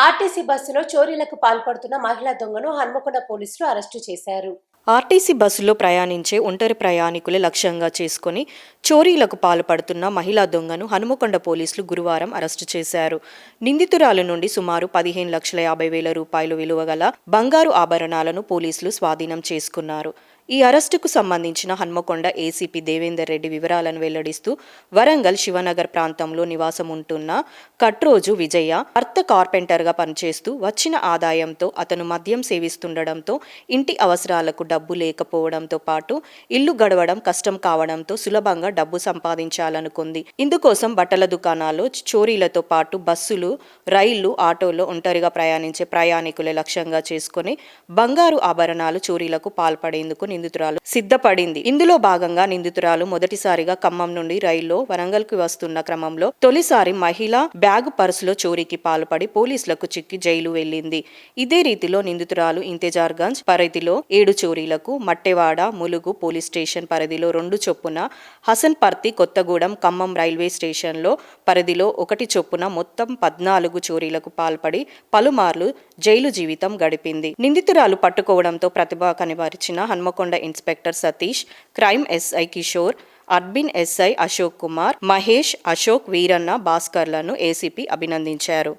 RTC బస్సులో చోరీలకు పాల్పడుతున్న మహిళా దొంగను హన్మకొండ పోలీసులు అరెస్టు చేశారు. ఆర్టీసీ బస్సులో ప్రయాణించే ఒంటరి ప్రయాణికులే లక్ష్యంగా చేసుకుని చోరీలకు పాల్పడుతున్న మహిళా దొంగను హనుమకొండ పోలీసులు గురువారం అరెస్టు చేశారు. నిందితురాలు నుండి సుమారు 15,50,000 రూపాయలు విలువగల బంగారు ఆభరణాలను పోలీసులు స్వాధీనం చేసుకున్నారు. ఈ అరెస్టుకు సంబంధించిన హన్మకొండ ఏసీపీ దేవేందర్ రెడ్డి వివరాలను వెల్లడిస్తూ, వరంగల్ శివనగర్ ప్రాంతంలో నివాసం ఉంటున్న కట్రోజు విజయ భర్త కార్పెంటర్గా పనిచేస్తూ వచ్చిన ఆదాయంతో అతను మద్యం సేవిస్తుండడంతో ఇంటి అవసరాలకు డబ్బు లేకపోవడంతో పాటు ఇల్లు గడవడం కష్టం కావడంతో సులభంగా డబ్బు సంపాదించాలనుకుంది. ఇందుకోసం బట్టల దుకాణాల్లో చోరీలతో పాటు బస్సులు, రైళ్లు, ఆటోలో ఒంటరిగా ప్రయాణించే ప్రయాణికులే లక్ష్యంగా చేసుకుని బంగారు ఆభరణాలు చోరీలకు పాల్పడేందుకు నిందితురాలు సిద్ధపడింది. ఇందులో భాగంగా నిందితురాలు మొదటిసారిగా ఖమ్మం నుండి రైల్లో వరంగల్కు వస్తున్న క్రమంలో తొలిసారి మహిళ బ్యాగు పర్సులో చోరీకి పాల్పడి పోలీసులకు చిక్కి జైలు వెళ్లింది. ఇదే రీతిలో నిందితురాలు ఇంతేజార్గంజ్ పరిధిలో 7 చోరీలకు, మట్టెవాడ, ములుగు పోలీస్ స్టేషన్ పరిధిలో 2 చొప్పున, హసన్పర్తి, కొత్తగూడెం, ఖమ్మం రైల్వే స్టేషన్లో పరిధిలో 1 చొప్పున మొత్తం 14 చోరీలకు పాల్పడి పలుమార్లు జైలు జీవితం గడిపింది. నిందితురాలు పట్టుకోవడంతో ప్రతిభ కనబరిచిన Hanamkonda inspector Satish, crime SI Kishore, admin SI Ashok Kumar, Mahesh, Ashok, Veeranna, భాస్కర్లను ఏసీపీ అభినందించారు.